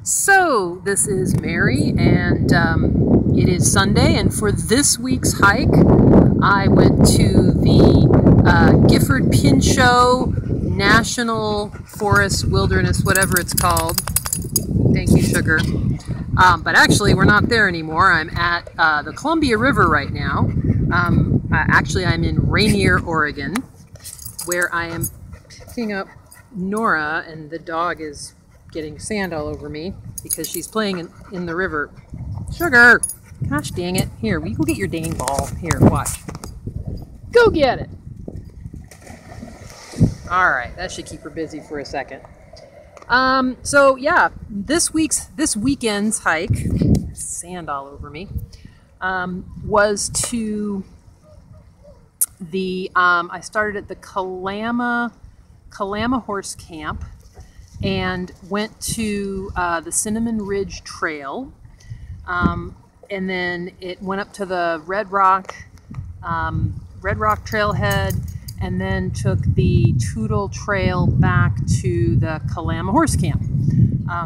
So this is Mary, and it is Sunday, and for this week's hike I went to the Gifford Pinchot National Forest Wilderness, whatever it's called. Thank you, sugar. But actually we're not there anymore. I'm at the Columbia River right now. Actually I'm in Rainier, Oregon, where I am picking up Nora, and the dog is getting sand all over me because she's playing in the river. Sugar! Gosh dang it. Here, will you go get your dang ball? Here, watch. Go get it! Alright, that should keep her busy for a second. So yeah, this weekend's hike, sand all over me, was to the, I started at the Kalama Horse Camp and went to the Cinnamon Ridge Trail, and then it went up to the Red Rock Trailhead, and then took the Toutle Trail back to the Kalama Horse Camp.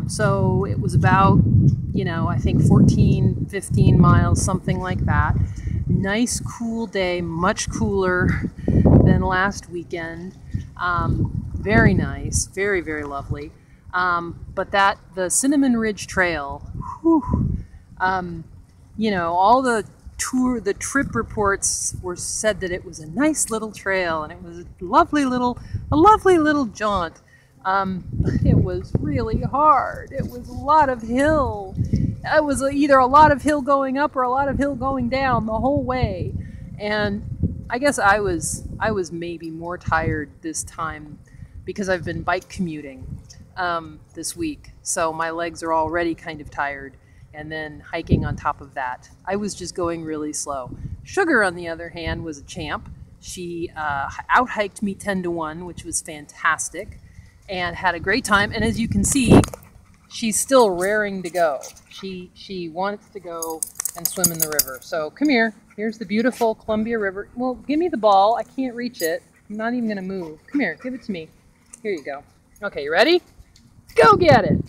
So it was about, I think 14, 15 miles, something like that. Nice, cool day, much cooler than last weekend. Very nice, very, very lovely. But the Cinnamon Ridge Trail, whew, all the trip reports said that it was a nice little trail and it was a lovely little jaunt. It was really hard. It was a lot of hill. It was either a lot of hill going up or a lot of hill going down the whole way. And I guess I was maybe more tired this time because I've been bike commuting this week. So my legs are already kind of tired. And then hiking on top of that. I was just going really slow. Sugar, on the other hand, was a champ. She out-hiked me 10-1, which was fantastic, and had a great time. And as you can see, she's still raring to go. She wants to go and swim in the river. So come here. Here's the beautiful Columbia River. Well, give me the ball. I can't reach it. I'm not even going to move. Come here. Give it to me. Here you go. Okay, you ready? Go get it.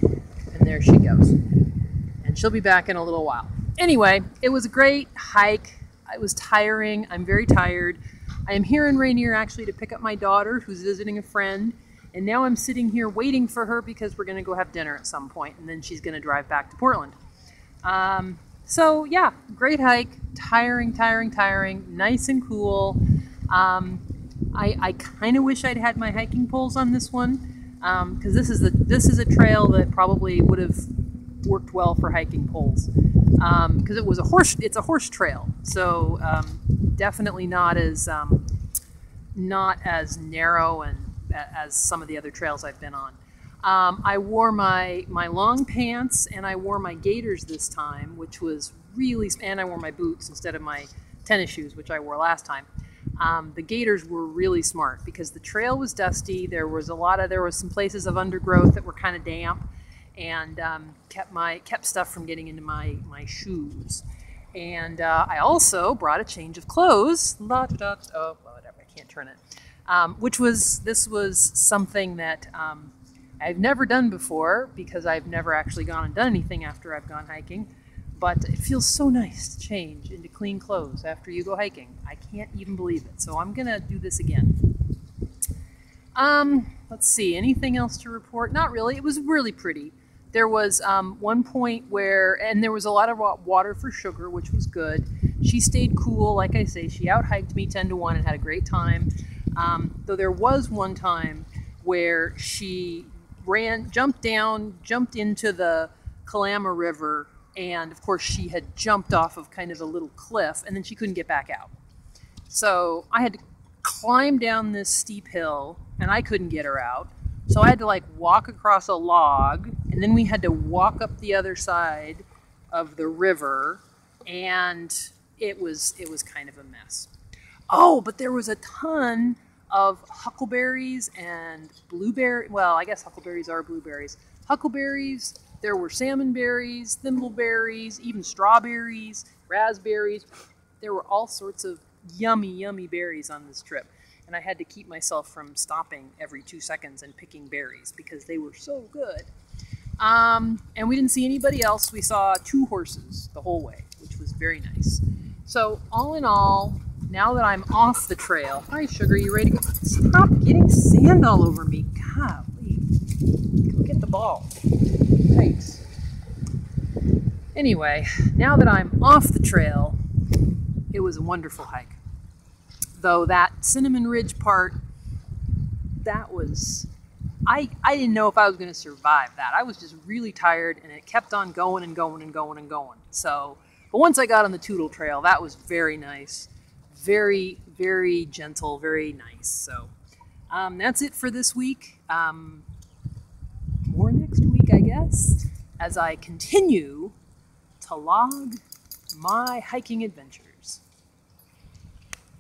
And there she goes. And she'll be back in a little while. Anyway, it was a great hike. It was tiring. I'm very tired. I am here in Rainier actually to pick up my daughter who's visiting a friend. And now I'm sitting here waiting for her because we're going to go have dinner at some point, and then she's going to drive back to Portland. So yeah, great hike. Tiring. Nice and cool. I kind of wish I'd had my hiking poles on this one. Because this is a trail that probably would have worked well for hiking poles, because it's a horse trail, so definitely not as narrow and as some of the other trails I've been on. I wore my long pants and I wore my gaiters this time, which was really, and I wore my boots instead of my tennis shoes, which I wore last time. The gaiters were really smart because the trail was dusty. There was some places of undergrowth that were kind of damp, and kept stuff from getting into my shoes. And I also brought a change of clothes. Oh, whatever, I can't turn it. This was something that I've never done before because I've never actually gone and done anything after I've gone hiking. But it feels so nice to change into clean clothes after you go hiking. I can't even believe it. So I'm going to do this again. Let's see. Anything else to report? Not really. It was really pretty. There was one point and there was a lot of water for Sugar, which was good. She stayed cool. Like I say, she out-hiked me 10-1 and had a great time. Though there was one time where she jumped into the Kalama River, and of course she had jumped off of kind of a little cliff, and then she couldn't get back out. So I had to climb down this steep hill, and I couldn't get her out. So I had to walk across a log, and then we had to walk up the other side of the river, and it was kind of a mess. Oh, but there was a ton of huckleberries and blueberries. Well, I guess huckleberries are blueberries. Huckleberries. There were salmon berries, thimbleberries, even strawberries, raspberries. There were all sorts of yummy, yummy berries on this trip. and I had to keep myself from stopping every 2 seconds and picking berries because they were so good. And we didn't see anybody else. We saw 2 horses the whole way, which was very nice. So all in all, now that I'm off the trail, hi Sugar, you ready to go? Stop getting sand all over me. Golly. Go get the ball. Thanks. Anyway, now that I'm off the trail, it was a wonderful hike. Though that Cinnamon Ridge part, that was, I didn't know if I was going to survive that. I was just really tired, and it kept on going and going and going and going. So, but once I got on the Toutle Trail, that was very nice. Very, very gentle, very nice. So that's it for this week. More next week, I guess, as I continue to log my hiking adventures.